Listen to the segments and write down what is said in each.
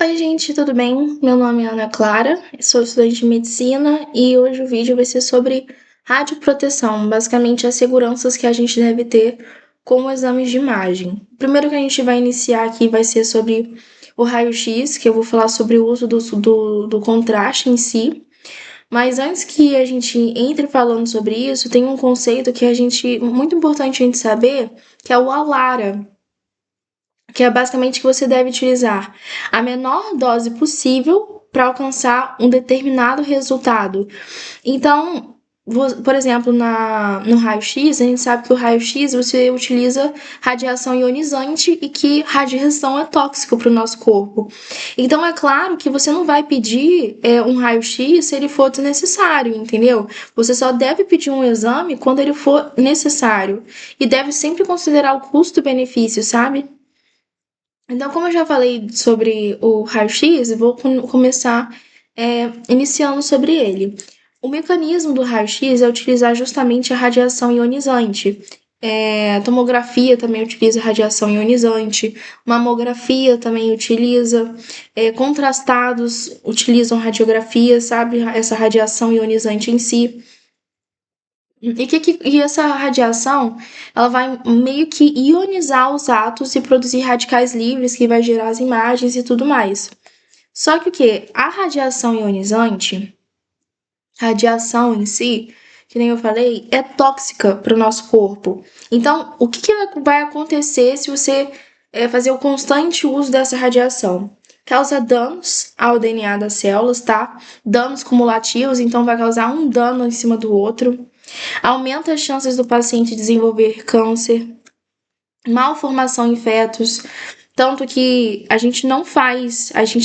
Oi, gente, tudo bem? Meu nome é Ana Clara, sou estudante de medicina e hoje o vídeo vai ser sobre radioproteção, basicamente as seguranças que a gente deve ter com exames de imagem. O primeiro que a gente vai iniciar aqui vai ser sobre o raio-x, que eu vou falar sobre o uso do contraste em si. Mas antes que a gente entre falando sobre isso, tem um conceito que muito importante a gente saber, que é o ALARA, que é basicamente que você deve utilizar a menor dose possível para alcançar um determinado resultado. Então, por exemplo, no raio-x, a gente sabe que o raio-x você utiliza radiação ionizante e que radiação é tóxico para o nosso corpo. Então, é claro que você não vai pedir um raio-x se ele for desnecessário, entendeu? Você só deve pedir um exame quando ele for necessário. E deve sempre considerar o custo-benefício, sabe? Então, como eu já falei sobre o raio-x, eu vou começar iniciando sobre ele. O mecanismo do raio-x é utilizar justamente a radiação ionizante. A tomografia também utiliza radiação ionizante, mamografia também utiliza, contrastados utilizam radiografia, sabe? Essa radiação ionizante em si. E essa radiação, ela vai meio que ionizar os átomos e produzir radicais livres que vai gerar as imagens e tudo mais. Só que o que? A radiação ionizante, radiação em si, que nem eu falei, é tóxica para o nosso corpo. Então, o que vai acontecer se você fazer o constante uso dessa radiação? Causa danos ao DNA das células, tá? Danos cumulativos, então vai causar um dano em cima do outro. Aumenta as chances do paciente desenvolver câncer, malformação em fetos, tanto que a gente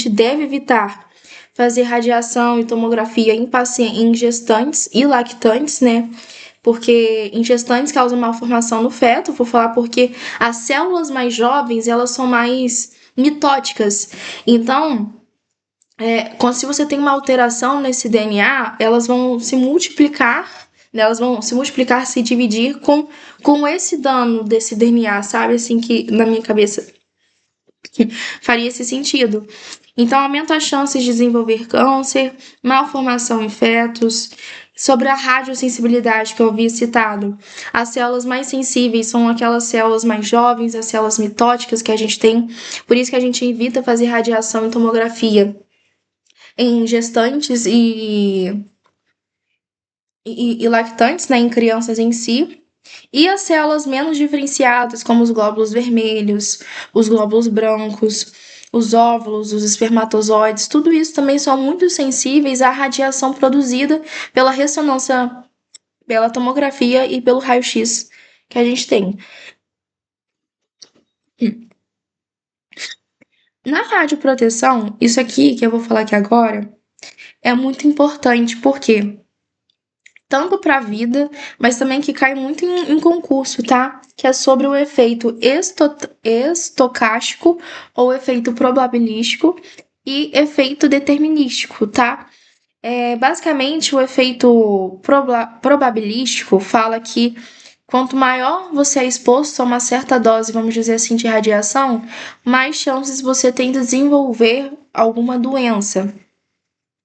deve evitar fazer radiação e tomografia em gestantes e lactantes, né? Porque em gestantes causa malformação no feto, vou falar porque as células mais jovens, elas são mais mitóticas. Então, se você tem uma alteração nesse DNA, elas vão se multiplicar, né? Elas vão se multiplicar, se dividir com esse dano desse DNA, sabe? Assim que na minha cabeça faria esse sentido. Então, aumenta as chances de desenvolver câncer, malformação em fetos. Sobre a radiosensibilidade que eu havia citado, as células mais sensíveis são aquelas células mais jovens, as células mitóticas que a gente tem, por isso que a gente evita fazer radiação e tomografia em gestantes e lactantes, né, em crianças em si, e as células menos diferenciadas, como os glóbulos vermelhos, os glóbulos brancos, os óvulos, os espermatozoides, tudo isso também são muito sensíveis à radiação produzida pela ressonância, pela tomografia e pelo raio-x que a gente tem. Na radioproteção, isso aqui que eu vou falar aqui agora é muito importante, porque tanto para a vida, mas também que cai muito em concurso, tá? Que é sobre o efeito estocástico ou efeito probabilístico e efeito determinístico, tá? Basicamente, o efeito probabilístico fala que quanto maior você é exposto a uma certa dose, vamos dizer assim, de radiação, mais chances você tem de desenvolver alguma doença.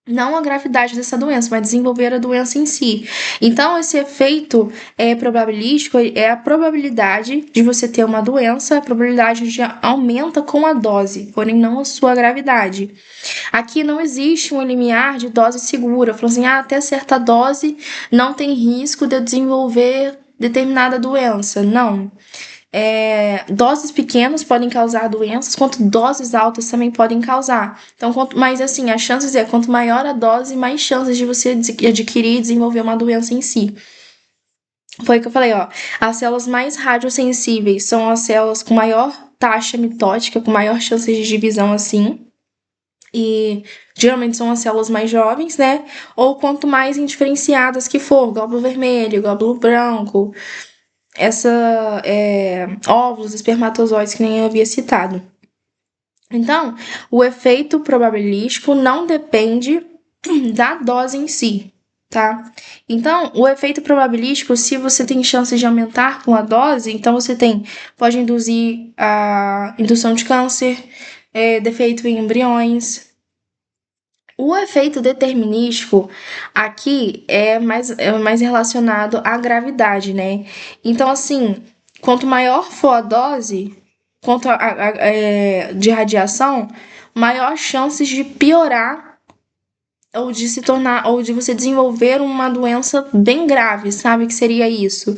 Não a gravidade dessa doença, mas desenvolver a doença em si. Então, esse efeito probabilístico é a probabilidade de você ter uma doença, a probabilidade aumenta com a dose, porém não a sua gravidade. Aqui não existe um limiar de dose segura, falando assim, até certa dose não tem risco de eu desenvolver determinada doença. Não. Doses pequenas podem causar doenças, quanto doses altas também podem causar. Então, mas assim, as chances quanto maior a dose, mais chances de você adquirir e desenvolver uma doença em si. Foi o que eu falei, ó. As células mais radiosensíveis são as células com maior taxa mitótica, com maior chances de divisão assim. E geralmente são as células mais jovens, né? Ou quanto mais indiferenciadas que for, glóbulo vermelho, glóbulo branco, óvulos, espermatozoides, que nem eu havia citado. Então, o efeito probabilístico não depende da dose em si, tá? Então, o efeito probabilístico, se você tem chance de aumentar com a dose, então pode induzir a indução de câncer, defeito em embriões. O efeito determinístico aqui é mais relacionado à gravidade, né? Então, assim, quanto maior for a dose de radiação, maior chances de piorar ou de se tornar, ou de você desenvolver uma doença bem grave, sabe? Que seria isso.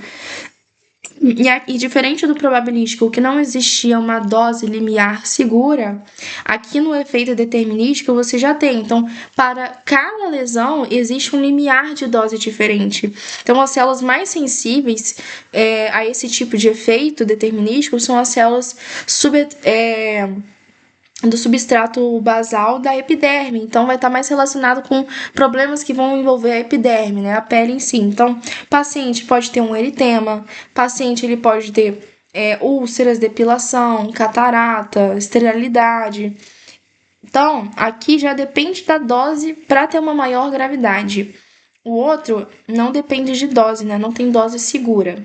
E diferente do probabilístico, que não existia uma dose limiar segura, aqui no efeito determinístico você já tem. Então, para cada lesão, existe um limiar de dose diferente. Então, as células mais sensíveis a esse tipo de efeito determinístico são as células do substrato basal da epiderme. Então, vai estar mais relacionado com problemas que vão envolver a epiderme, né? A pele em si. Então, paciente pode ter um eritema, paciente ele pode ter úlceras, depilação, catarata, esterilidade. Então, aqui já depende da dose para ter uma maior gravidade. O outro não depende de dose, né? Não tem dose segura.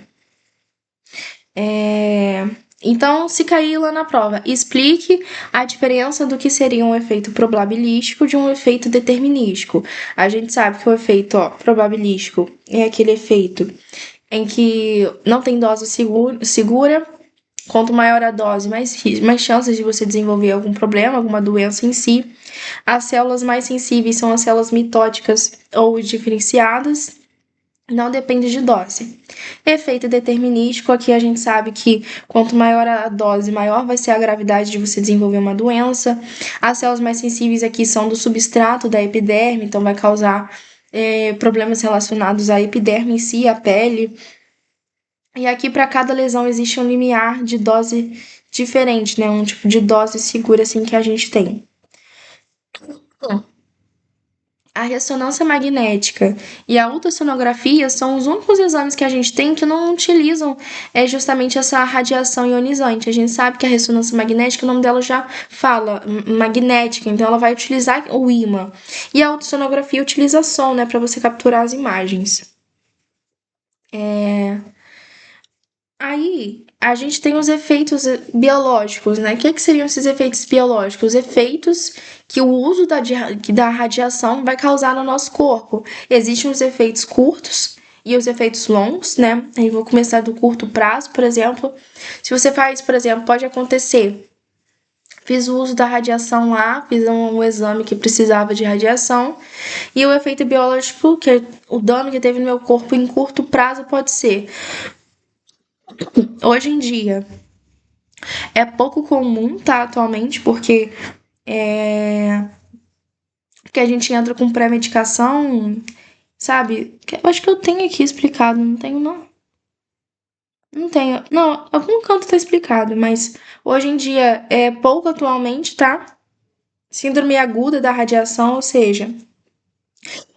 Então, se cair lá na prova, explique a diferença do que seria um efeito probabilístico de um efeito determinístico. A gente sabe que o efeito probabilístico é aquele efeito em que não tem dose segura. Quanto maior a dose, mais chances de você desenvolver algum problema, alguma doença em si. As células mais sensíveis são as células mitóticas ou diferenciadas. Não depende de dose. Efeito determinístico, aqui a gente sabe que quanto maior a dose, maior vai ser a gravidade de você desenvolver uma doença. As células mais sensíveis aqui são do substrato da epiderme, então vai causar problemas relacionados à epiderme em si, à pele. E aqui, para cada lesão, existe um limiar de dose diferente, né? Um tipo de dose segura, assim, que a gente tem. A ressonância magnética e a ultrassonografia são os únicos exames que a gente tem que não utilizam justamente essa radiação ionizante. A gente sabe que a ressonância magnética, o nome dela já fala, magnética, então ela vai utilizar o ímã. E a ultrassonografia utiliza som, né, para você capturar as imagens. Aí, a gente tem os efeitos biológicos, né? O que seriam esses efeitos biológicos? Os efeitos que o uso da radiação vai causar no nosso corpo. Existem os efeitos curtos e os efeitos longos, né? Aí vou começar do curto prazo, por exemplo. Se você faz, por exemplo, pode acontecer. Fiz o uso da radiação lá, fiz um exame que precisava de radiação. E o efeito biológico, que o dano que teve no meu corpo em curto prazo pode ser. Hoje em dia é pouco comum, tá, atualmente, porque a gente entra com pré-medicação, sabe? Eu acho que eu tenho aqui explicado, não tenho, não. Não tenho. Não, algum canto tá explicado, mas hoje em dia é pouco atualmente, tá? Síndrome aguda da radiação, ou seja,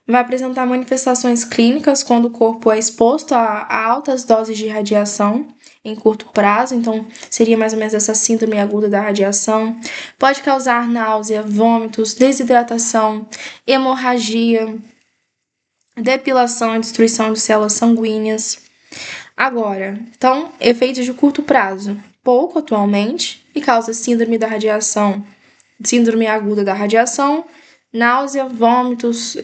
vai apresentar manifestações clínicas quando o corpo é exposto a altas doses de radiação em curto prazo, então seria mais ou menos essa síndrome aguda da radiação. Pode causar náusea, vômitos, desidratação, hemorragia, depilação e destruição de células sanguíneas. Agora, então, efeitos de curto prazo, pouco atualmente, e causa síndrome da radiação, síndrome aguda da radiação, náusea, vômitos,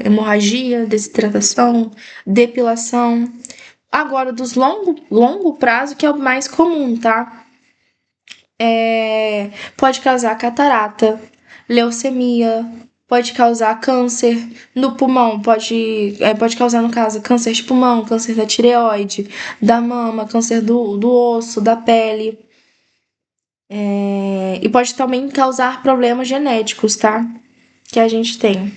hemorragia, desidratação, depilação. Agora, dos longo prazo, que é o mais comum, tá? Pode causar catarata, leucemia, pode causar câncer no pulmão, pode causar, no caso, câncer de pulmão, câncer da tireoide, da mama, câncer do osso, da pele. E pode também causar problemas genéticos, tá? Que a gente tem.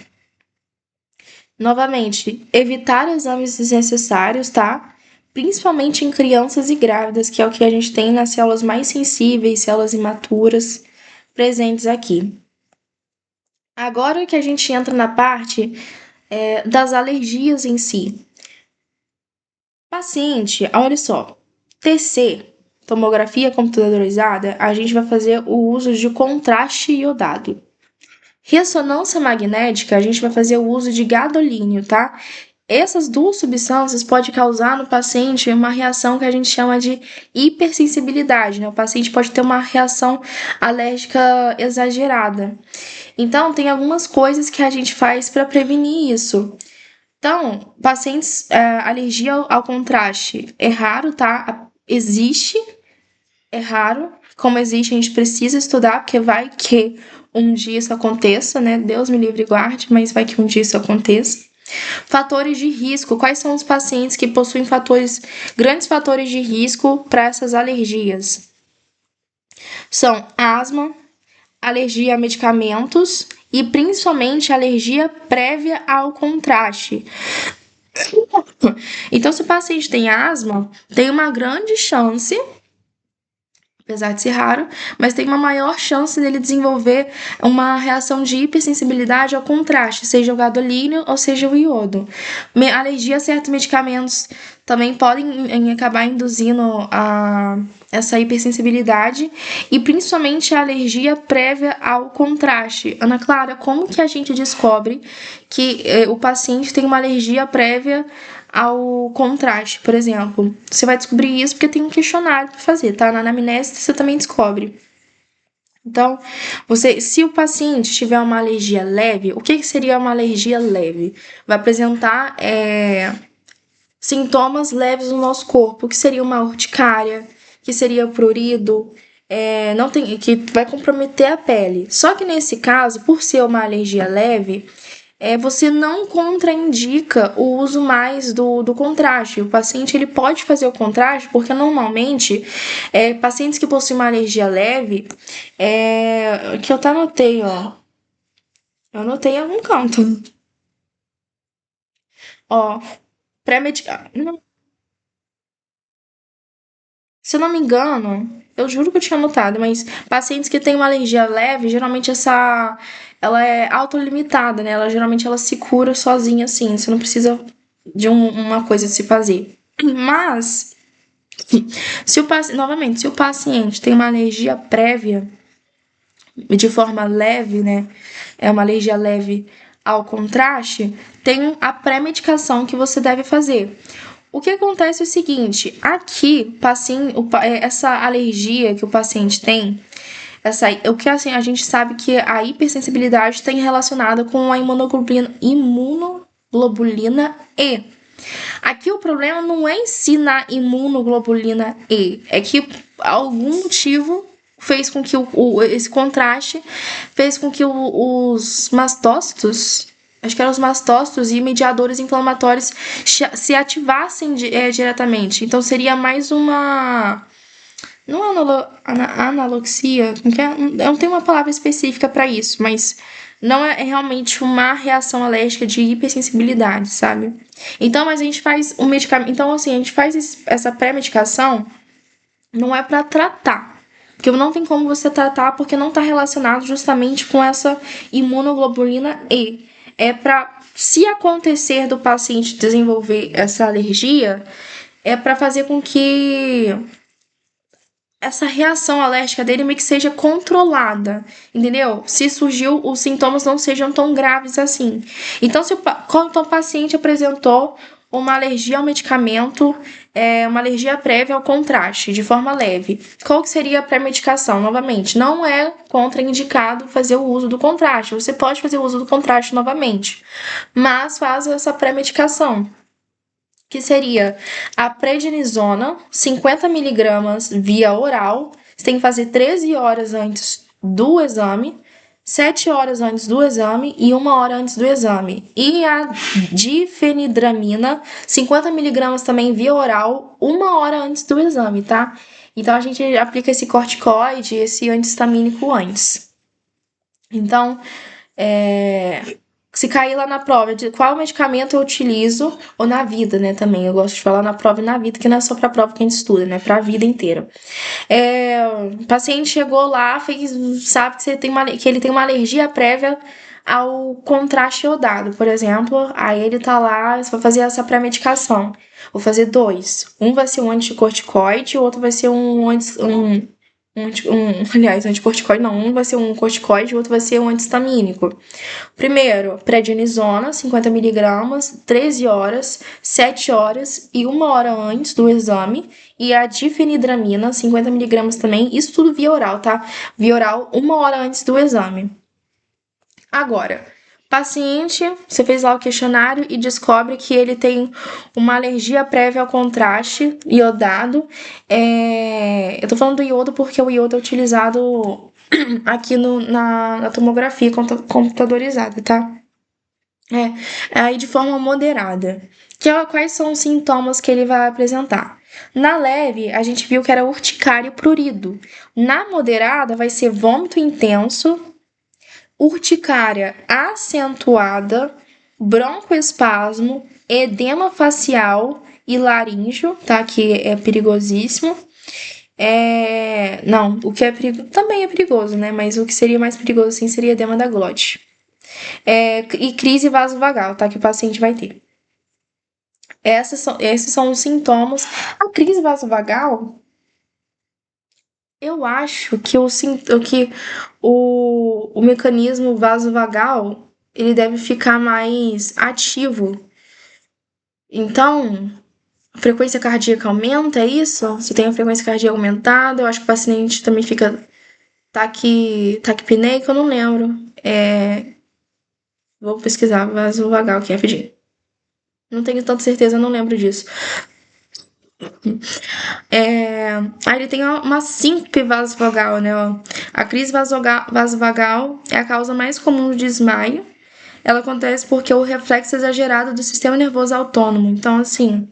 Novamente, evitar exames desnecessários, tá? Principalmente em crianças e grávidas, que é o que a gente tem nas células mais sensíveis, células imaturas presentes aqui. Agora que a gente entra na parte das alergias em si. Paciente, olha só, TC, tomografia computadorizada, a gente vai fazer o uso de contraste iodado. Ressonância magnética, a gente vai fazer o uso de gadolínio, tá? Essas duas substâncias podem causar no paciente uma reação que a gente chama de hipersensibilidade, né? O paciente pode ter uma reação alérgica exagerada. Então, tem algumas coisas que a gente faz para prevenir isso. Então, pacientes, alergia ao contraste é raro, tá? Existe, é raro. Como existe, a gente precisa estudar, porque vai que um dia isso aconteça, né? Deus me livre e guarde, mas vai que um dia isso aconteça. Fatores de risco. Quais são os pacientes que possuem grandes fatores de risco para essas alergias? São asma, alergia a medicamentos e principalmente alergia prévia ao contraste. Então, se o paciente tem asma, tem uma grande chance, apesar de ser raro, mas tem uma maior chance dele desenvolver uma reação de hipersensibilidade ao contraste, seja o gadolínio ou seja o iodo. Alergia a certos medicamentos também podem acabar induzindo essa hipersensibilidade e principalmente a alergia prévia ao contraste. Ana Clara, como que a gente descobre que o paciente tem uma alergia prévia ao contraste, por exemplo? Você vai descobrir isso porque tem um questionário para fazer, tá? Na anamnese você também descobre. Então, se o paciente tiver uma alergia leve, o que seria uma alergia leve? Vai apresentar sintomas leves no nosso corpo, que seria uma urticária, que seria prurido, que vai comprometer a pele. Só que nesse caso, por ser uma alergia leve, você não contraindica o uso mais do contraste. O paciente ele pode fazer o contraste porque normalmente pacientes que possuem uma alergia leve, que eu até anotei, ó. Eu anotei em algum canto. Ó, pré-medicar. Se eu não me engano, eu juro que eu tinha anotado, mas pacientes que têm uma alergia leve, geralmente ela é autolimitada, né? Geralmente ela se cura sozinha, assim. Você não precisa de uma coisa de se fazer. Mas, novamente, se o paciente tem uma alergia prévia, de forma leve, né? É uma alergia leve ao contraste, tem a pré-medicação que você deve fazer. O que acontece é o seguinte, aqui, essa alergia que o paciente tem, o que assim, a gente sabe que a hipersensibilidade tem relacionada com a imunoglobulina E. Aqui o problema não é em si na imunoglobulina E, é que algum motivo fez com que esse contraste fez com que os mastócitos, acho que eram os mastócitos e mediadores inflamatórios se ativassem diretamente. Então seria mais uma não analoxia, eu não tenho uma palavra específica para isso, mas não é realmente uma reação alérgica de hipersensibilidade, sabe? Então, mas a gente faz um medicamento, então assim, a gente faz essa pré-medicação não é para tratar, porque não tem como você tratar porque não está relacionado justamente com essa imunoglobulina E. É para, se acontecer do paciente desenvolver essa alergia, é para fazer com que essa reação alérgica dele meio que seja controlada, entendeu? Se surgiu, os sintomas não sejam tão graves assim. Então, quando o paciente apresentou uma alergia ao medicamento, uma alergia prévia ao contraste, de forma leve, qual que seria a pré-medicação? Novamente, não é contraindicado fazer o uso do contraste. Você pode fazer o uso do contraste novamente, mas faz essa pré-medicação, que seria a prednisona, 50 miligramas via oral. Você tem que fazer 13 horas antes do exame, 7 horas antes do exame e 1 hora antes do exame. E a difenidramina, 50 miligramas também via oral, 1 hora antes do exame, tá? Então, a gente aplica esse corticoide, esse antihistamínico antes. Então, se cair lá na prova de qual medicamento eu utilizo, ou na vida, né, também. Eu gosto de falar na prova e na vida, que não é só pra prova que a gente estuda, né, pra vida inteira. O paciente chegou lá, sabe que ele tem uma alergia prévia ao contraste iodado, por exemplo. Aí ele tá lá, você vai fazer essa pré-medicação. Vou fazer 2. Um vai ser um anticorticoide, o outro vai ser um aliás, anticorticoide não, um vai ser um corticoide, o outro vai ser um antistamínico. Primeiro, prednisona, 50 miligramas, 13 horas, 7 horas e 1 hora antes do exame. E a difenidramina, 50 miligramas também, isso tudo via oral, tá? Via oral 1 hora antes do exame. Agora, paciente, você fez lá o questionário e descobre que ele tem uma alergia prévia ao contraste iodado. Eu tô falando do iodo porque o iodo é utilizado aqui na tomografia computadorizada, tá? Aí de forma moderada. Quais são os sintomas que ele vai apresentar? Na leve, a gente viu que era urticária e prurido. Na moderada, vai ser vômito intenso, urticária acentuada, broncoespasmo, edema facial e laríngeo, tá? Que é perigosíssimo. Não, o que é perigoso também é perigoso, né? Mas o que seria mais perigoso, assim, seria edema da glote. E crise vasovagal, tá? Que o paciente vai ter. Esses são os sintomas. A crise vasovagal, eu acho que o mecanismo vasovagal ele deve ficar mais ativo. Então, a frequência cardíaca aumenta, é isso? Se tem a frequência cardíaca aumentada, eu acho que o paciente também fica taquipneico, eu não lembro. Vou pesquisar vasovagal aqui rapidinho. Não tenho tanta certeza, não lembro disso. Aí ele tem uma síncope vasovagal, né? A crise vasovagal é a causa mais comum do desmaio. Ela acontece porque o reflexo exagerado do sistema nervoso autônomo. Então, assim,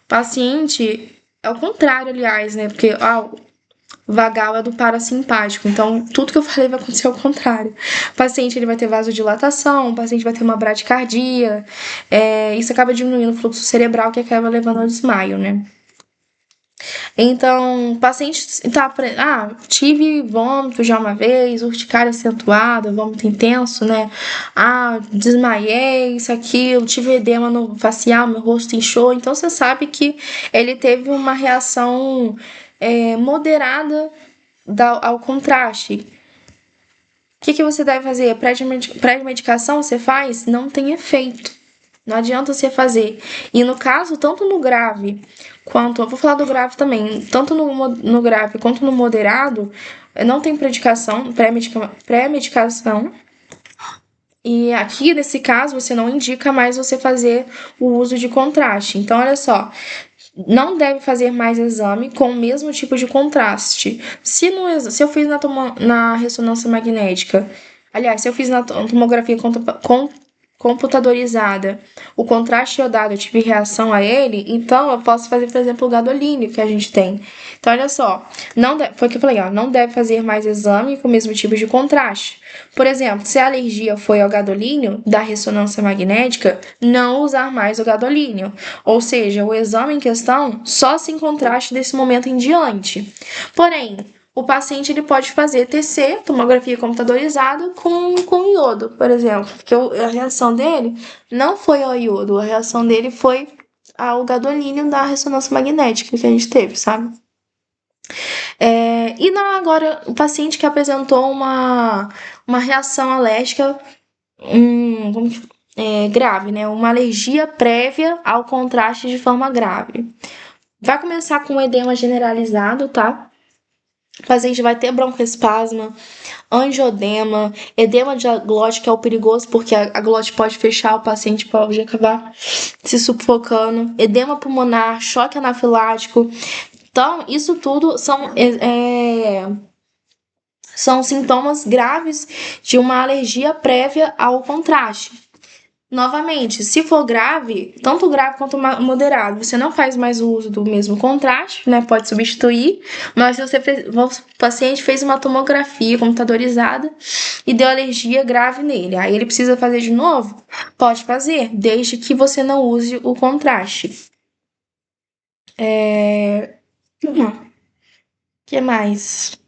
o paciente é o contrário, aliás, né? Porque o vagal é do parasimpático. Então, tudo que eu falei vai acontecer ao contrário. O paciente ele vai ter vasodilatação, o paciente vai ter uma bradicardia. Isso acaba diminuindo o fluxo cerebral que acaba levando ao desmaio, né? Então, o paciente tive vômito já uma vez, urticária acentuada, vômito intenso, né? Desmaiei, isso, aquilo, tive edema no facial, meu rosto inchou. Então, você sabe que ele teve uma reação moderada ao contraste. O que você deve fazer? Pré-medicação você faz? Não tem efeito. Não adianta você fazer. E no caso, tanto no grave quanto. Eu vou falar do grave também. Tanto no grave quanto no moderado, não tem pré-medicação. E aqui, nesse caso, você não indica mais você fazer o uso de contraste. Então, olha só. Não deve fazer mais exame com o mesmo tipo de contraste. Se eu fiz na ressonância magnética, aliás, se eu fiz na tomografia computadorizada, o contraste iodado, eu tive reação a ele, então eu posso fazer, por exemplo, o gadolínio que a gente tem. Então, olha só, foi o que eu falei, não deve fazer mais exame com o mesmo tipo de contraste. Por exemplo, se a alergia foi ao gadolínio da ressonância magnética, não usar mais o gadolínio. Ou seja, o exame em questão só se em contraste desse momento em diante. Porém, o paciente ele pode fazer TC, tomografia computadorizada, com iodo, por exemplo. Porque a reação dele não foi ao iodo, a reação dele foi ao gadolínio da ressonância magnética que a gente teve, sabe? Agora, o paciente que apresentou uma reação alérgica grave, né? Uma alergia prévia ao contraste de forma grave. Vai começar com edema generalizado, tá? O paciente vai ter broncoespasmo, angiodema, edema de glote, que é o perigoso, porque a glote pode fechar, o paciente pode acabar se sufocando, edema pulmonar, choque anafilático. Então, isso tudo são sintomas graves de uma alergia prévia ao contraste. Novamente, se for grave, tanto grave quanto moderado, você não faz mais o uso do mesmo contraste, né? Pode substituir, mas se o paciente fez uma tomografia computadorizada e deu alergia grave nele, aí ele precisa fazer de novo? Pode fazer, desde que você não use o contraste. O que mais?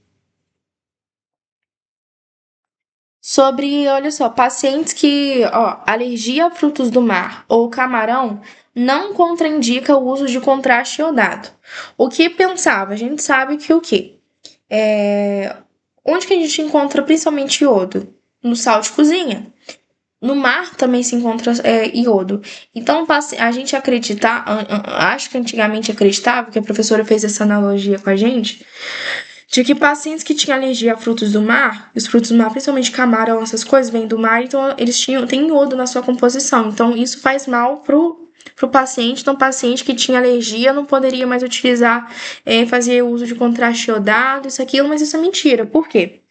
Olha só, pacientes que, alergia a frutos do mar ou camarão não contraindica o uso de contraste iodado. O que pensava? A gente sabe que o quê? Onde que a gente encontra principalmente iodo? No sal de cozinha. No mar também se encontra iodo. Então, a gente acho que antigamente acreditava, que a professora fez essa analogia com a gente, de que pacientes que tinham alergia a frutos do mar, os frutos do mar, principalmente camarão, essas coisas, vêm do mar, então eles têm iodo na sua composição. Então, isso faz mal pro paciente. Então, o paciente que tinha alergia não poderia mais utilizar, fazer uso de contraste iodado, isso, aquilo, mas isso é mentira. Por quê?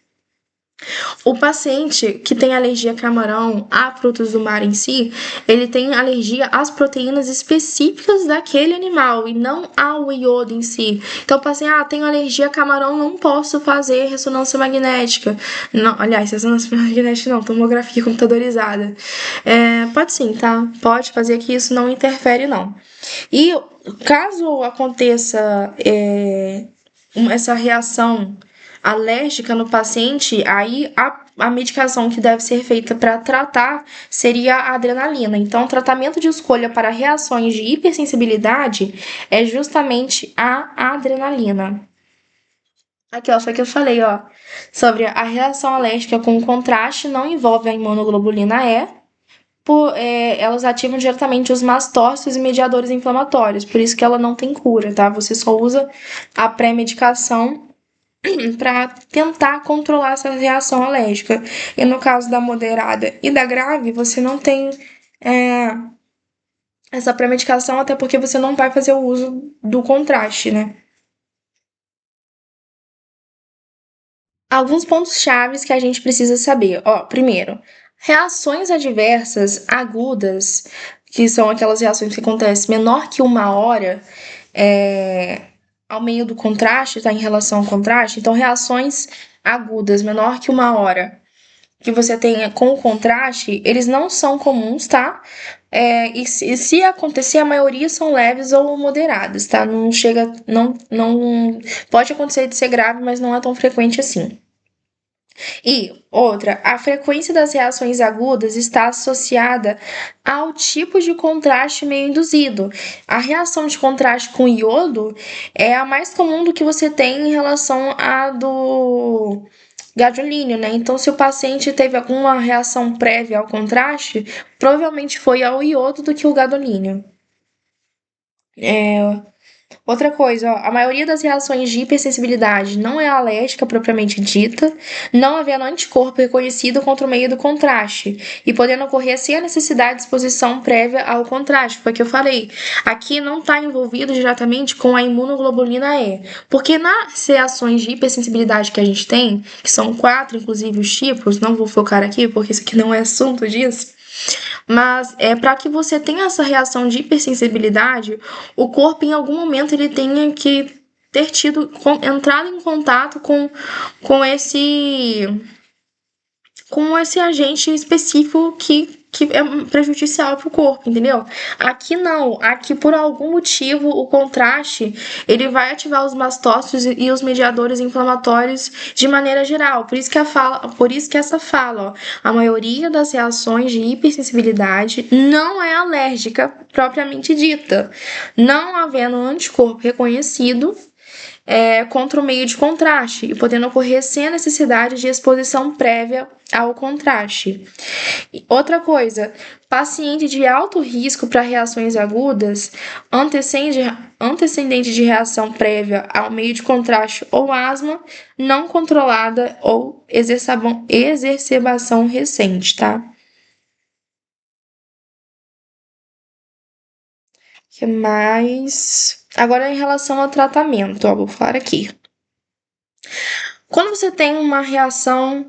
O paciente que tem alergia a camarão, a frutos do mar em si, ele tem alergia às proteínas específicas daquele animal e não ao iodo em si. Então, o paciente, tenho alergia a camarão, não posso fazer ressonância magnética. Não, aliás, ressonância magnética não, tomografia computadorizada. Pode sim, tá? Pode fazer, que isso não interfere, não. E caso aconteça essa reação alérgica no paciente, aí a medicação que deve ser feita para tratar seria a adrenalina. Então, o tratamento de escolha para reações de hipersensibilidade é justamente a adrenalina. Aqui, ó, foi que eu falei, ó, sobre a reação alérgica com contraste não envolve a imunoglobulina E, elas ativam diretamente os mastócitos e mediadores inflamatórios, por isso que ela não tem cura, tá? Você só usa a pré-medicação para tentar controlar essa reação alérgica. E no caso da moderada e da grave, você não tem essa pré-medicação, até porque você não vai fazer o uso do contraste, né? Alguns pontos chaves que a gente precisa saber. Ó, primeiro, reações adversas agudas, que são aquelas reações que acontecem menor que 1 hora, ao meio do contraste, tá? Em relação ao contraste. Então, reações agudas menor que 1 hora que você tenha com o contraste, eles não são comuns, tá? E se acontecer, a maioria são leves ou moderadas, tá? Não chega, não pode acontecer de ser grave, mas não é tão frequente assim. E outra, a frequência das reações agudas está associada ao tipo de contraste meio induzido. A reação de contraste com iodo é a mais comum do que você tem em relação à do gadolínio, né? Então, se o paciente teve alguma reação prévia ao contraste, provavelmente foi ao iodo do que o gadolínio. Outra coisa, ó, a maioria das reações de hipersensibilidade não é alérgica propriamente dita, não havendo anticorpo reconhecido contra o meio do contraste, e podendo ocorrer sem a necessidade de exposição prévia ao contraste, foi o que eu falei. Aqui não está envolvido diretamente com a imunoglobulina E, porque nas reações de hipersensibilidade que a gente tem, que são 4, inclusive os tipos, não vou focar aqui porque isso aqui não é assunto disso, mas para que você tenha essa reação de hipersensibilidade, o corpo em algum momento ele tenha que ter entrado em contato com esse com esse agente específico que é prejudicial para o corpo, entendeu? Aqui não, aqui por algum motivo o contraste ele vai ativar os mastócitos e os mediadores inflamatórios de maneira geral. Por isso que essa fala, ó, a maioria das reações de hipersensibilidade não é alérgica propriamente dita, não havendo anticorpo reconhecido contra o meio de contraste e podendo ocorrer sem a necessidade de exposição prévia ao contraste. Outra coisa, paciente de alto risco para reações agudas, antecedente de reação prévia ao meio de contraste ou asma, não controlada ou exacerbação recente, tá? Que mais? Agora, em relação ao tratamento, ó, vou falar aqui. Quando você tem uma reação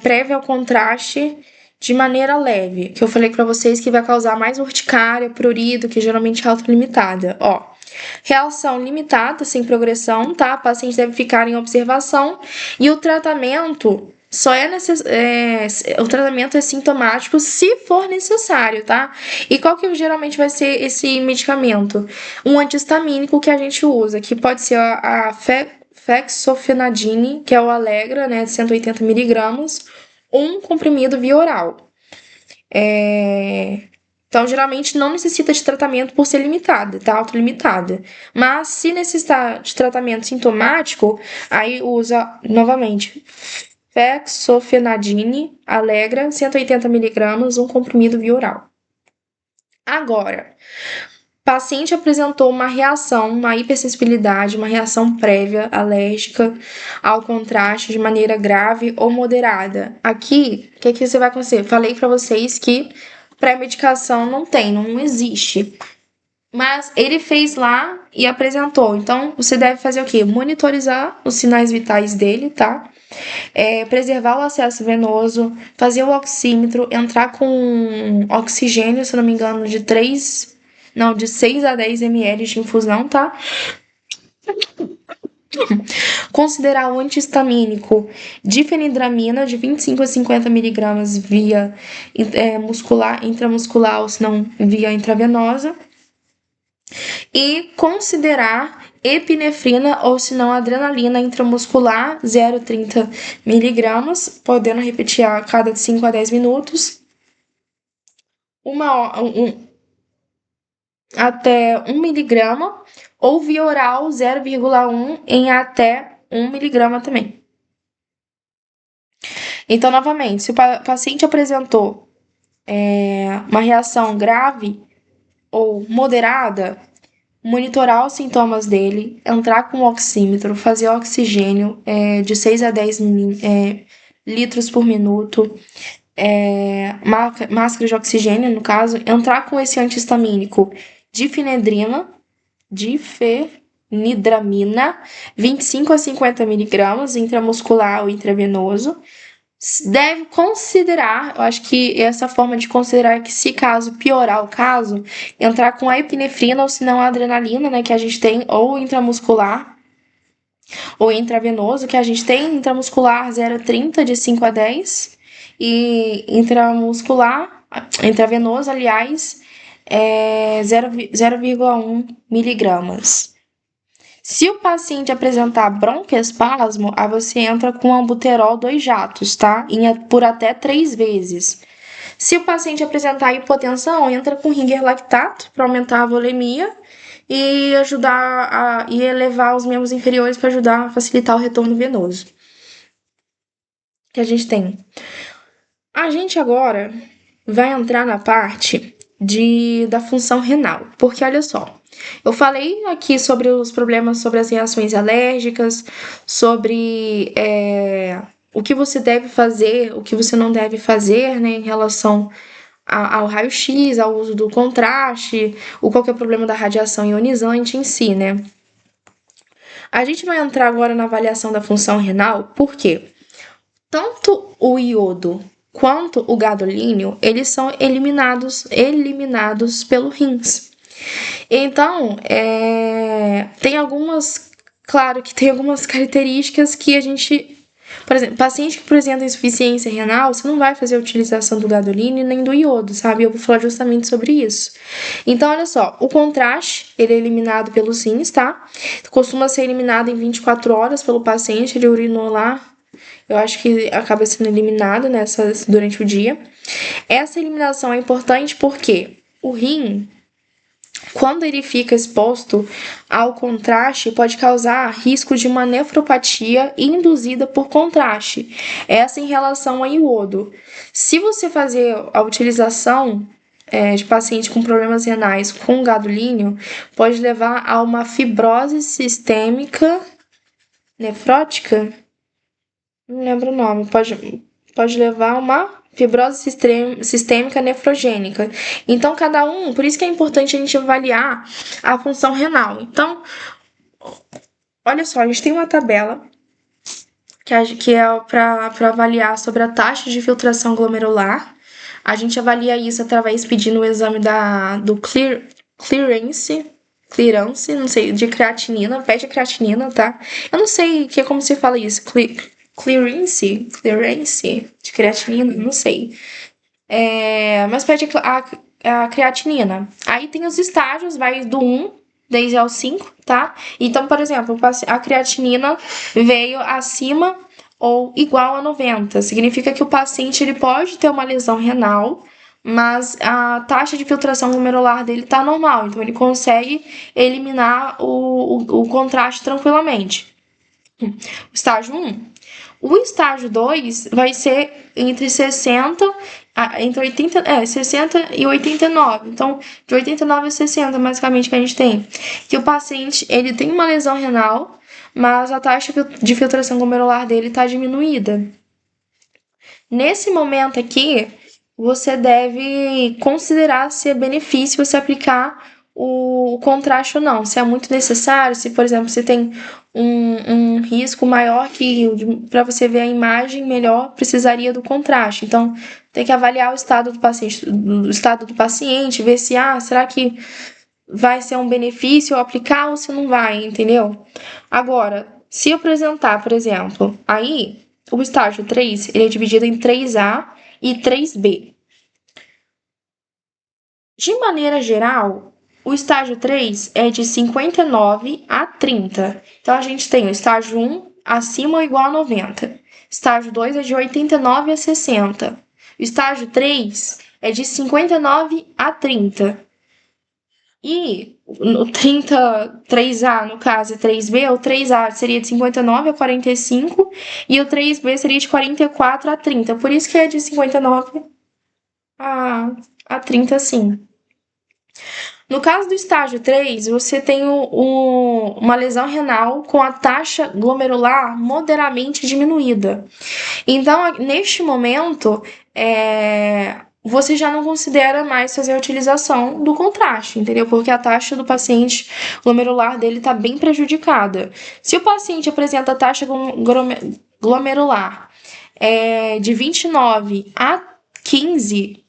prévia ao contraste de maneira leve, que eu falei para vocês que vai causar mais urticária, prurido, que geralmente é autolimitada, ó. Reação limitada, sem progressão, tá? O paciente deve ficar em observação e o tratamento o tratamento é sintomático se for necessário, tá? E qual que geralmente vai ser esse medicamento? Um antihistamínico que a gente usa, que pode ser a fexofenadine, que é o Allegra, né, de 180 miligramas, um comprimido via oral. Então, geralmente não necessita de tratamento por ser limitada, tá? Autolimitada. Mas, se necessitar de tratamento sintomático, aí usa novamente fexofenadine, Alegra, 180 mg, um comprimido via oral. Agora, paciente apresentou uma reação, uma hipersensibilidade, uma reação prévia alérgica ao contraste de maneira grave ou moderada. Aqui, o que você vai acontecer? Falei para vocês que pré-medicação não existe. Mas ele fez lá e apresentou. Então, você deve fazer o quê? Monitorizar os sinais vitais dele, tá? Preservar o acesso venoso, fazer o oxímetro, entrar com oxigênio, se não me engano, de 6 a 10 ml de infusão, tá? Considerar o antihistamínico difenidramina de 25 a 50 miligramas via intramuscular, ou se não, via intravenosa. E considerar epinefrina ou se não adrenalina intramuscular 0,30 miligramas, podendo repetir a cada 5 a 10 minutos. Até 1 miligrama ou via oral 0,1 em até 1 miligrama também. Então, novamente, se o paciente apresentou uma reação grave ou moderada, monitorar os sintomas dele, entrar com o oxímetro, fazer oxigênio de 6 a 10 litros por minuto, máscara de oxigênio, no caso, entrar com esse antihistamínico difenidramina, 25 a 50 miligramas, intramuscular ou intravenoso. Deve considerar, eu acho que essa forma de considerar é que, se caso piorar o caso, entrar com a epinefrina ou se não a adrenalina, né, que a gente tem, ou intramuscular ou intravenoso, que a gente tem intramuscular 0,30 de 5 a 10 e intravenoso, aliás, 0,1 miligramas. Se o paciente apresentar broncoespasmo, aí você entra com albuterol 2 jatos, tá? Por até 3 vezes. Se o paciente apresentar hipotensão, entra com Ringer lactato para aumentar a volemia e ajudar e elevar os membros inferiores para ajudar a facilitar o retorno venoso. Que a gente tem. A gente agora vai entrar na parte da função renal, porque olha só, eu falei aqui sobre os problemas, sobre as reações alérgicas, sobre o que você deve fazer, o que você não deve fazer, né, em relação ao raio-x, ao uso do contraste, qual que é o problema da radiação ionizante em si, né? A gente vai entrar agora na avaliação da função renal, porque tanto o iodo quanto o gadolínio, eles são eliminados pelo rins. Então, tem algumas características que a gente... Por exemplo, paciente que apresenta insuficiência renal, você não vai fazer a utilização do gadolínio nem do iodo, sabe? Eu vou falar justamente sobre isso. Então, olha só, o contraste, ele é eliminado pelos rins, tá? Costuma ser eliminado em 24 horas pelo paciente, ele urinou lá, eu acho que acaba sendo eliminado durante o dia. Essa eliminação é importante porque o rim, quando ele fica exposto ao contraste, pode causar risco de uma nefropatia induzida por contraste. Essa em relação ao iodo. Se você fazer a utilização de paciente com problemas renais com gadolínio, pode levar a uma fibrose sistêmica nefrótica. Não lembro o nome. Pode levar a uma fibrose sistêmica nefrogênica. Então, por isso que é importante a gente avaliar a função renal. Então, olha só, a gente tem uma tabela que é para avaliar sobre a taxa de filtração glomerular. A gente avalia isso através pedindo o exame do clearance, não sei, de creatinina, pede a creatinina, tá? Eu não sei como se fala isso, clearance de creatinina, não sei. Mas pede a creatinina. Aí tem os estágios, vai do 1 desde ao 5, tá? Então, por exemplo, a creatinina veio acima ou igual a 90. Significa que o paciente ele pode ter uma lesão renal, mas a taxa de filtração glomerular dele tá normal, então ele consegue eliminar o contraste tranquilamente. Estágio 1. O estágio 2 vai ser entre 60, entre 60 e 89. Então, de 89 a 60, basicamente, que a gente tem. Que o paciente, ele tem uma lesão renal, mas a taxa de filtração glomerular dele está diminuída. Nesse momento aqui, você deve considerar se é benefício você aplicar o contraste ou não. Se é muito necessário, se, por exemplo, você tem um risco maior que para você ver a imagem melhor, precisaria do contraste. Então, tem que avaliar o estado do paciente, ver se, será que vai ser um benefício aplicar ou se não vai, entendeu? Agora, se apresentar, por exemplo, aí o estágio 3, ele é dividido em 3A e 3B. De maneira geral, o estágio 3 é de 59 a 30. Então, a gente tem o estágio 1 acima ou igual a 90. Estágio 2 é de 89 a 60. O estágio 3 é de 59 a 30. E o 3A, no caso, é 3B, o 3A seria de 59 a 45 e o 3B seria de 44 a 30. Por isso que é de 59 a 30, sim. No caso do estágio 3, você tem uma lesão renal com a taxa glomerular moderadamente diminuída. Então, neste momento, você já não considera mais fazer a utilização do contraste, entendeu? Porque a taxa do paciente glomerular dele está bem prejudicada. Se o paciente apresenta taxa glomerular de 29 a 15,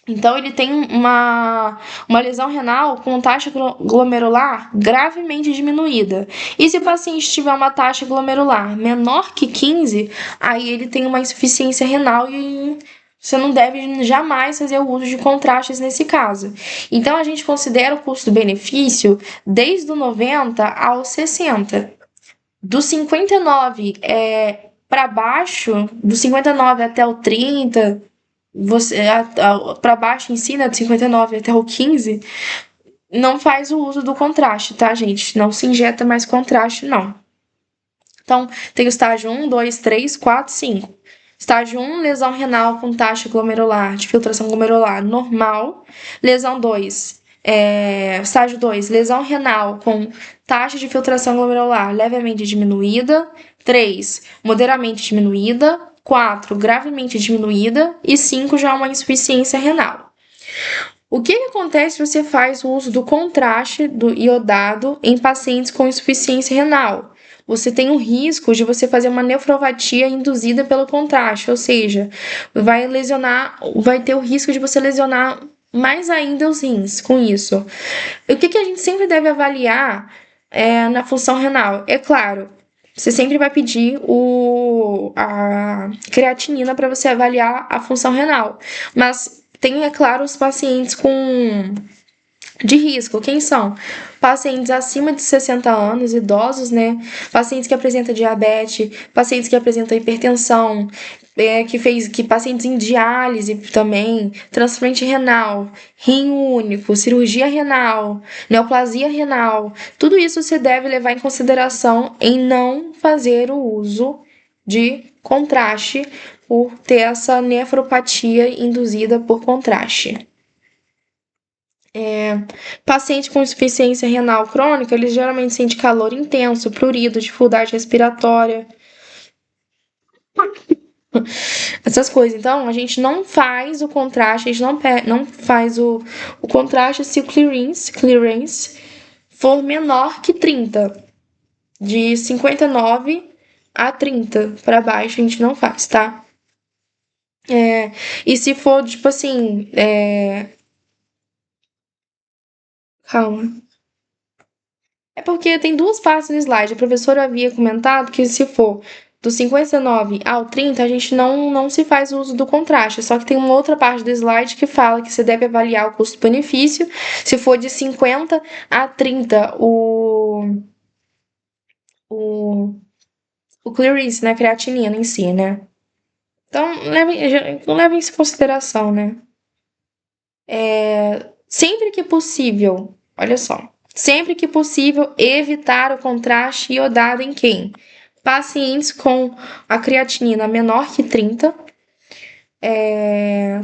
então ele tem uma lesão renal com taxa glomerular gravemente diminuída. E se o paciente tiver uma taxa glomerular menor que 15, aí ele tem uma insuficiência renal e você não deve jamais fazer o uso de contrastes nesse caso. Então, a gente considera o custo-benefício desde o 90 ao 60. Do 59 para baixo, do 59 até o 30, para baixo em si, né, do 59 até o 15, não faz o uso do contraste, tá, gente? Não se injeta mais contraste, não. Então, tem o estágio 1, 2, 3, 4, 5. Estágio 1, lesão renal com taxa glomerular, de filtração glomerular normal. Lesão 2, estágio 2, lesão renal com taxa de filtração glomerular levemente diminuída. 3, moderadamente diminuída. 4, gravemente diminuída. E 5, já uma insuficiência renal. O que acontece se você faz o uso do contraste do iodado em pacientes com insuficiência renal? Você tem o risco de você fazer uma nefropatia induzida pelo contraste, ou seja, vai ter o risco de você lesionar mais ainda os rins com isso. O que a gente sempre deve avaliar na função renal? É claro, você sempre vai pedir a creatinina para você avaliar a função renal, mas tem, é claro, os pacientes de risco. Quem são? Pacientes acima de 60 anos, idosos, né? Pacientes que apresentam diabetes, pacientes que apresentam hipertensão, pacientes em diálise também, transplante renal, rim único, cirurgia renal, neoplasia renal. Tudo isso você deve levar em consideração em não fazer o uso de contraste por ter essa nefropatia induzida por contraste. Paciente com insuficiência renal crônica, eles geralmente sentem calor intenso, prurido, dificuldade respiratória, essas coisas. Então, a gente não faz o contraste, a gente não faz o contraste se o clearance for menor que 30. De 59 a 30 para baixo, a gente não faz, tá? E se for, tipo assim, calma. É porque tem duas partes no slide. A professora havia comentado que se for do 59 ao 30, a gente não se faz uso do contraste. Só que tem uma outra parte do slide que fala que você deve avaliar o custo-benefício. Se for de 50 a 30, o clearance, né? Creatinina em si, né? Então, levem isso em consideração, né? Sempre que possível, olha só, sempre que possível, evitar o contraste iodado em quem? Pacientes com a creatinina menor que 30,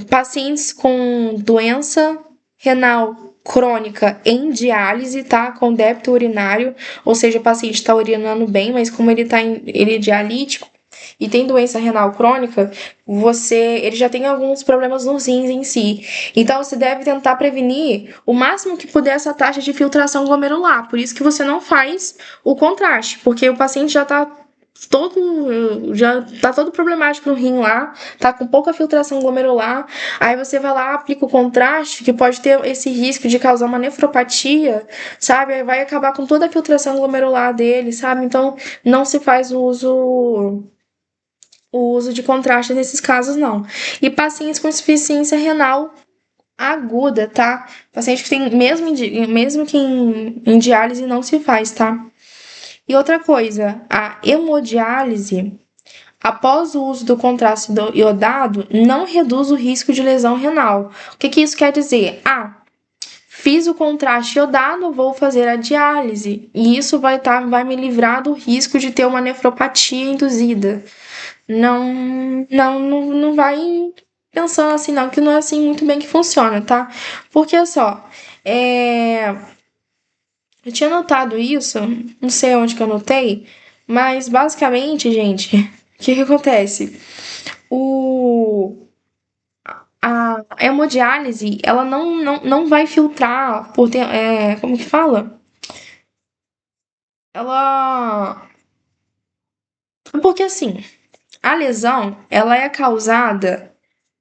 pacientes com doença renal crônica em diálise, tá? Com débito urinário, ou seja, o paciente está urinando bem, mas como ele é dialítico e tem doença renal crônica, ele já tem alguns problemas nos rins em si. Então você deve tentar prevenir o máximo que puder essa taxa de filtração glomerular. Por isso que você não faz o contraste, porque o paciente já tá todo problemático no rim lá, tá com pouca filtração glomerular, aí você vai lá, aplica o contraste, que pode ter esse risco de causar uma nefropatia, sabe? Aí vai acabar com toda a filtração glomerular dele, sabe? Então, não se faz o uso de contraste nesses casos, não. E pacientes com insuficiência renal aguda, tá? Paciente que tem, mesmo que em diálise, não se faz, tá? E outra coisa, a hemodiálise, após o uso do contraste iodado, não reduz o risco de lesão renal. O que isso quer dizer? Fiz o contraste iodado, vou fazer a diálise. E isso vai me livrar do risco de ter uma nefropatia induzida. Não vai pensando assim, não, que não é assim muito bem que funciona, tá? Porque, só, eu tinha notado isso, não sei onde que eu notei, mas basicamente, gente, o que acontece? A hemodiálise, ela não vai filtrar como que fala? Ela... Porque assim, a lesão, ela é causada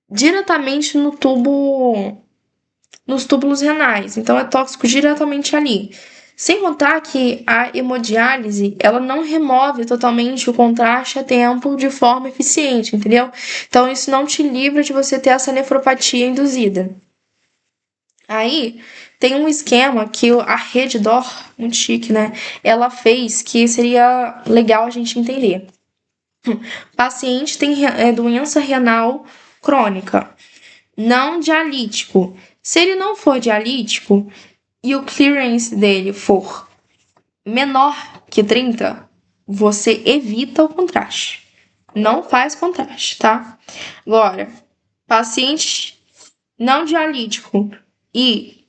diretamente nos túbulos renais, então é tóxico diretamente ali. Sem contar que a hemodiálise, ela não remove totalmente o contraste a tempo de forma eficiente, entendeu? Então isso não te livra de você ter essa nefropatia induzida. Aí tem um esquema que a Reddor, muito chique, né? Ela fez que seria legal a gente entender. Paciente tem doença renal crônica, não dialítico. Se ele não for dialítico e o clearance dele for menor que 30, você evita o contraste. Não faz contraste, tá? Agora, paciente não dialítico e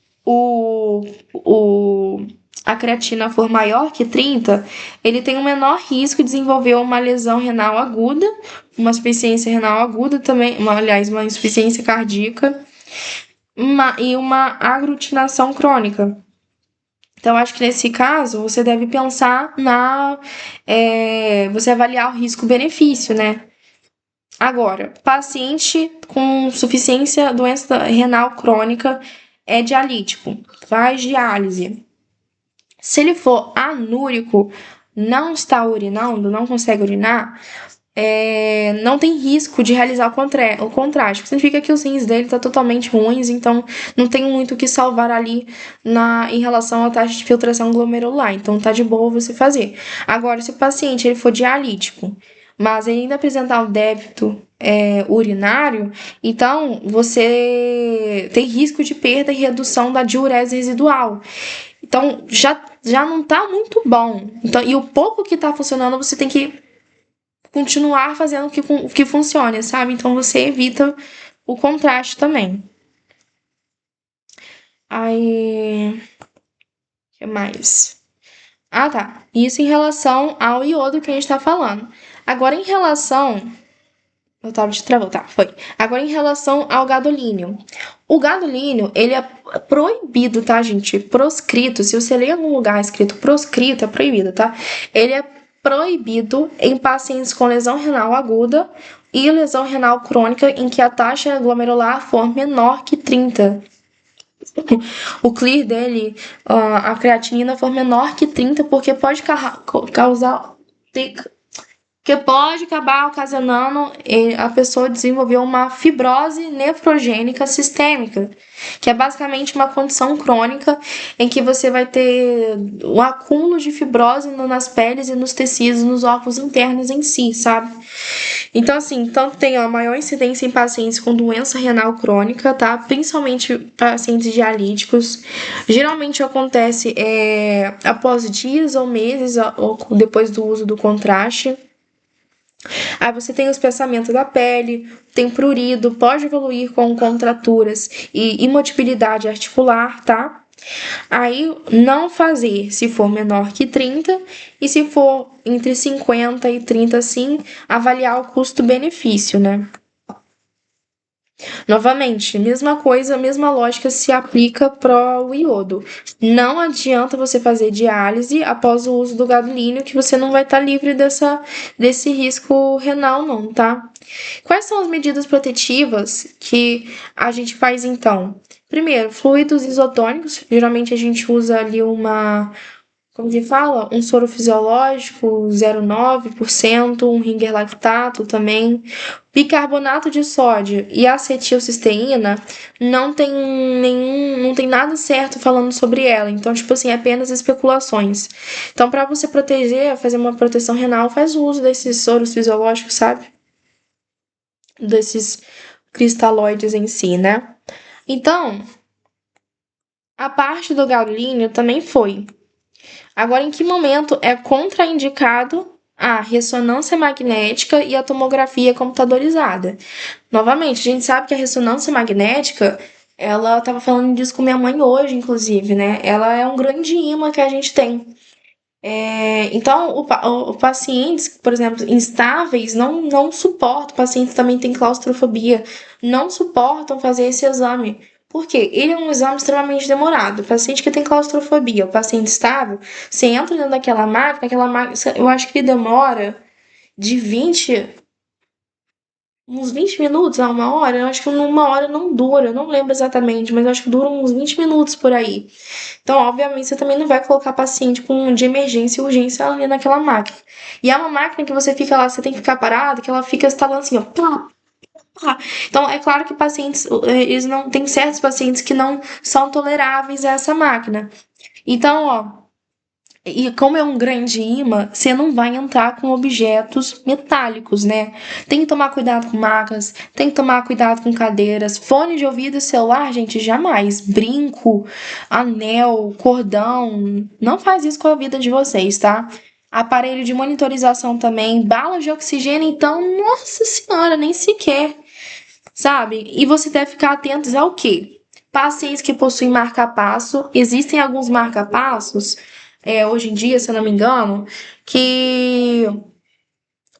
a creatina for maior que 30, ele tem um menor risco de desenvolver uma lesão renal aguda, uma insuficiência renal aguda também, uma insuficiência cardíaca e uma aglutinação crônica. Então, acho que nesse caso, você deve pensar você avaliar o risco-benefício, né? Agora, paciente com doença renal crônica é dialítico, faz diálise. Se ele for anúrico, não está urinando, não consegue urinar, não tem risco de realizar o contraste. Significa que os rins dele estão totalmente ruins, então não tem muito o que salvar ali em relação à taxa de filtração glomerular. Então tá de boa você fazer. Agora, se o paciente ele for dialítico, mas ele ainda apresentar um débito urinário, então você tem risco de perda e redução da diurese residual. Então já não tá muito bom. Então, e o pouco que tá funcionando, você tem que continuar fazendo o que funcione, sabe? Então você evita o contraste também. Aí. O que mais? Tá. Isso em relação ao iodo que a gente tá falando. Agora, em relação. Eu tava de travou, tá, foi. Agora, em relação ao gadolínio. O gadolínio, ele é proibido, tá, gente? Proscrito. Se você ler em algum lugar escrito proscrito, é proibido, tá? Ele é proibido em pacientes com lesão renal aguda e lesão renal crônica em que a taxa glomerular for menor que 30. O clear dele, a creatinina for menor que 30, porque pode causar que pode acabar ocasionando a pessoa desenvolver uma fibrose nefrogênica sistêmica, que é basicamente uma condição crônica em que você vai ter um acúmulo de fibrose nas peles e nos tecidos, nos órgãos internos em si, sabe? Então, assim, tanto tem a maior incidência em pacientes com doença renal crônica, tá? Principalmente pacientes dialíticos. Geralmente acontece após dias ou meses ou depois do uso do contraste. Aí você tem o espessamento da pele, tem prurido, pode evoluir com contraturas e imotilidade articular, tá? Aí não fazer se for menor que 30 e se for entre 50 e 30 sim, avaliar o custo-benefício, né? Novamente, mesma coisa, mesma lógica se aplica para o iodo. Não adianta você fazer diálise após o uso do gadolínio, que você não vai estar livre desse risco renal, não, tá? Quais são as medidas protetivas que a gente faz então? Primeiro, fluidos isotônicos. Geralmente a gente usa ali como que fala? Um soro fisiológico, 0,9%, um Ringer lactato também. Bicarbonato de sódio e acetilcisteína não tem nada certo falando sobre ela. Então, tipo assim, é apenas especulações. Então, para você proteger, fazer uma proteção renal, faz uso desses soros fisiológicos, sabe? Desses cristalóides em si, né? Então, a parte do gadolínio também foi. Agora, em que momento é contraindicado a ressonância magnética e a tomografia computadorizada? Novamente, a gente sabe que a ressonância magnética, ela estava falando disso com minha mãe hoje, inclusive, né? Ela é um grande imã que a gente tem. Então, o pacientes, por exemplo, instáveis, não suportam, pacientes também têm claustrofobia, não suportam fazer esse exame. Por quê? Ele é um exame extremamente demorado. O paciente que tem claustrofobia, o paciente estável, você entra dentro daquela máquina, eu acho que demora de uns 20 minutos a uma hora. Eu acho que uma hora não dura, eu não lembro exatamente, mas eu acho que dura uns 20 minutos por aí. Então, obviamente, você também não vai colocar paciente de emergência e urgência ali naquela máquina. E é uma máquina que você fica lá, você tem que ficar parado, que ela fica instalando assim, ó. Pá, pá. Então, é claro que eles não tem certos pacientes que não são toleráveis a essa máquina. Então, ó, e como é um grande imã, você não vai entrar com objetos metálicos, né? Tem que tomar cuidado com macas, tem que tomar cuidado com cadeiras, fone de ouvido e celular, gente, jamais. Brinco, anel, cordão, não faz isso com a vida de vocês, tá? Aparelho de monitorização também, bala de oxigênio, então, nossa senhora, nem sequer, sabe? E você deve ficar atentos ao quê? Pacientes que possuem marca-passo, existem alguns marca-passos hoje em dia, se eu não me engano, que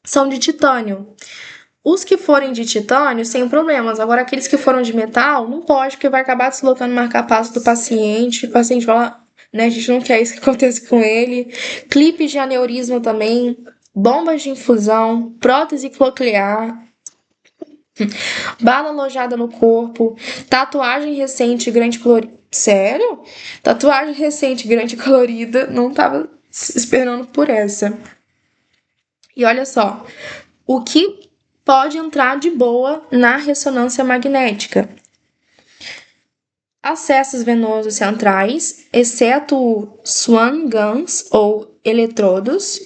são de titânio. Os que forem de titânio, sem problemas. Agora, aqueles que foram de metal, não pode, porque vai acabar deslocando o marca-passo do paciente. O paciente vai, né? A gente não quer isso que aconteça com ele. Clipes de aneurisma também. Bombas de infusão. Prótese coclear. Bala alojada no corpo. Tatuagem recente grande colorida. Sério? Tatuagem recente grande colorida. Não tava esperando por essa. E olha só. O que pode entrar de boa na ressonância magnética? Acessos venosos centrais, exceto swan guns ou eletrodos.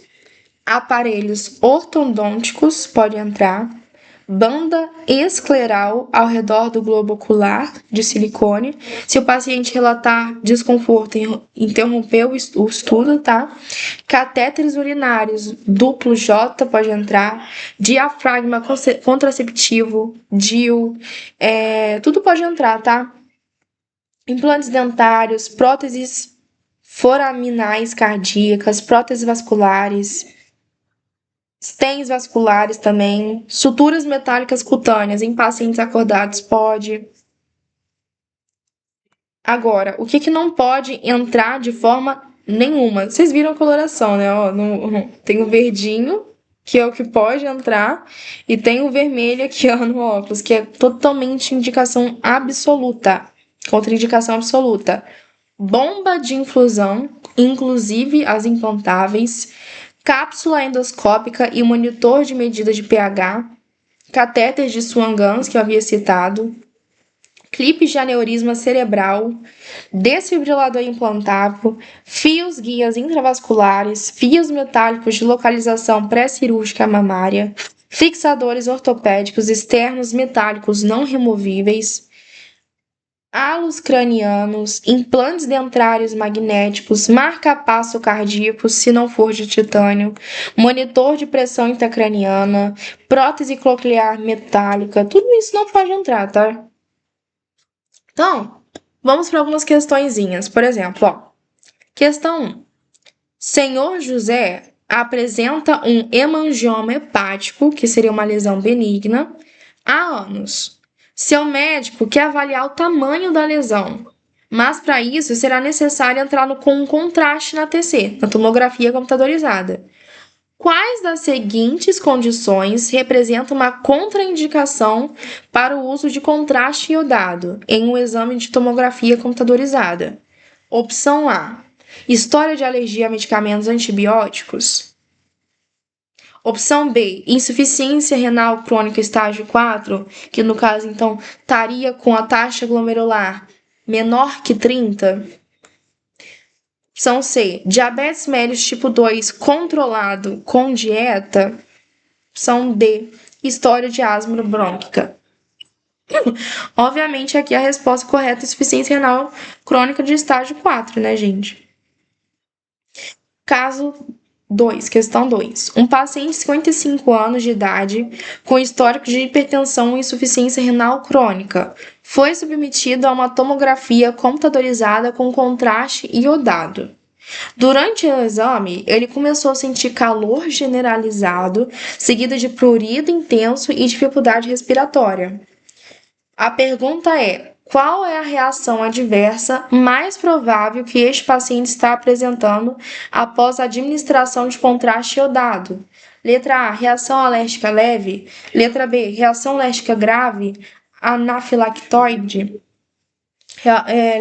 Aparelhos ortodônticos podem entrar. Banda escleral ao redor do globo ocular de silicone. Se o paciente relatar desconforto, interromper o estudo, tá? Catéteres urinários duplo J pode entrar. Diafragma contraceptivo, DIU, tudo pode entrar, tá? Implantes dentários, próteses foraminais cardíacas, próteses vasculares, stents vasculares também, suturas metálicas cutâneas em pacientes acordados pode. Agora, o que não pode entrar de forma nenhuma? Vocês viram a coloração, né? Ó, tem o verdinho, que é o que pode entrar, e tem o vermelho aqui, ó, no óculos, que é totalmente indicação absoluta. Contraindicação absoluta. Bomba de infusão, inclusive as implantáveis. cápsula endoscópica e monitor de medida de pH, catéteres de Swan-Ganz, que eu havia citado, clipes de aneurisma cerebral, desfibrilador implantável, fios guias intravasculares, fios metálicos de localização pré-cirúrgica mamária, fixadores ortopédicos externos metálicos não removíveis, halos cranianos, implantes dentários magnéticos, marca-passo cardíaco, se não for de titânio, monitor de pressão intracraniana, prótese coclear metálica, tudo isso não pode entrar, tá? Então, vamos para algumas questõezinhas. Por exemplo, ó, questão 1. Senhor José apresenta um hemangioma hepático, que seria uma lesão benigna, há anos. Seu médico quer avaliar o tamanho da lesão, mas para isso será necessário entrar com um contraste na TC, na tomografia computadorizada. Quais das seguintes condições representam uma contraindicação para o uso de contraste iodado em um exame de tomografia computadorizada? Opção A: história de alergia a medicamentos antibióticos. Opção B: insuficiência renal crônica estágio 4, que no caso então estaria com a taxa glomerular menor que 30. Opção C: diabetes mellitus tipo 2 controlado com dieta. Opção D: história de asma brônquica. Obviamente, aqui a resposta correta é insuficiência renal crônica de estágio 4, né, gente? Caso 2, questão 2. Um paciente de 55 anos de idade com histórico de hipertensão e insuficiência renal crônica foi submetido a uma tomografia computadorizada com contraste iodado. Durante o exame, ele começou a sentir calor generalizado, seguido de prurido intenso e dificuldade respiratória. A pergunta é: qual é a reação adversa mais provável que este paciente está apresentando após a administração de contraste iodado? Letra A: reação alérgica leve. Letra B: reação alérgica grave, anafilactoide.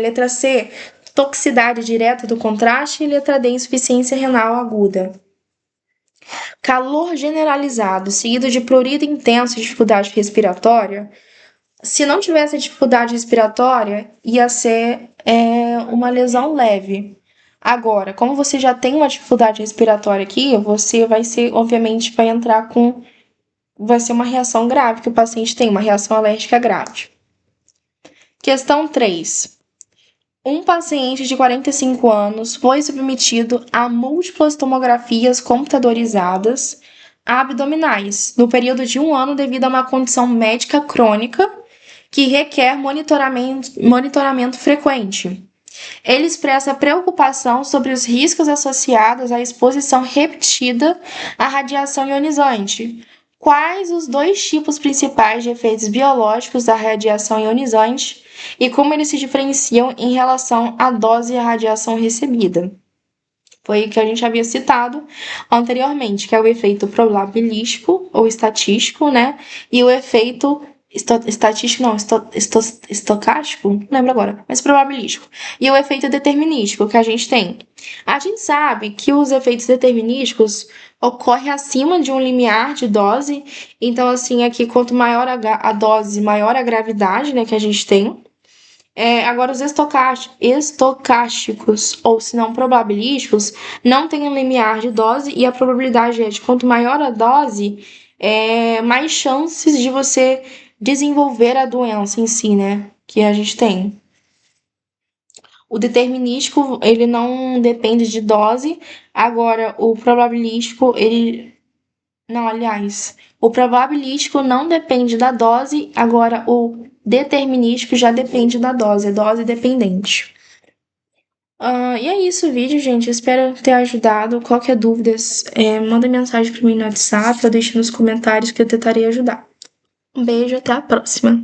Letra C: toxicidade direta do contraste. E letra D: insuficiência renal aguda. Calor generalizado, seguido de prurido intenso e dificuldade respiratória. Se não tivesse dificuldade respiratória, ia ser uma lesão leve. Agora, como você já tem uma dificuldade respiratória aqui, você vai ser, obviamente, vai ser uma reação grave que o paciente tem, uma reação alérgica grave. Questão 3. Um paciente de 45 anos foi submetido a múltiplas tomografias computadorizadas abdominais no período de 1 ano devido a uma condição médica crônica que requer monitoramento frequente. Ele expressa preocupação sobre os riscos associados à exposição repetida à radiação ionizante. Quais os 2 tipos principais de efeitos biológicos da radiação ionizante e como eles se diferenciam em relação à dose de radiação recebida? Foi o que a gente havia citado anteriormente, que é o efeito probabilístico ou estatístico, né? E o efeito estocástico, não lembro agora, mas probabilístico. E o efeito determinístico que a gente tem. A gente sabe que os efeitos determinísticos ocorrem acima de um limiar de dose, então assim, aqui quanto maior a dose, maior a gravidade, né, que a gente tem. Agora, os estocásticos, ou se não probabilísticos, não têm um limiar de dose e a probabilidade é de quanto maior a dose, mais chances de você desenvolver a doença em si, né, que a gente tem. O determinístico, ele não depende de dose, agora o probabilístico, o probabilístico não depende da dose, agora o determinístico já depende da dose, é dose dependente. E é isso o vídeo, gente. Espero ter ajudado. Qualquer dúvida, manda mensagem para mim no WhatsApp ou deixa nos comentários que eu tentarei ajudar. Um beijo, até a próxima.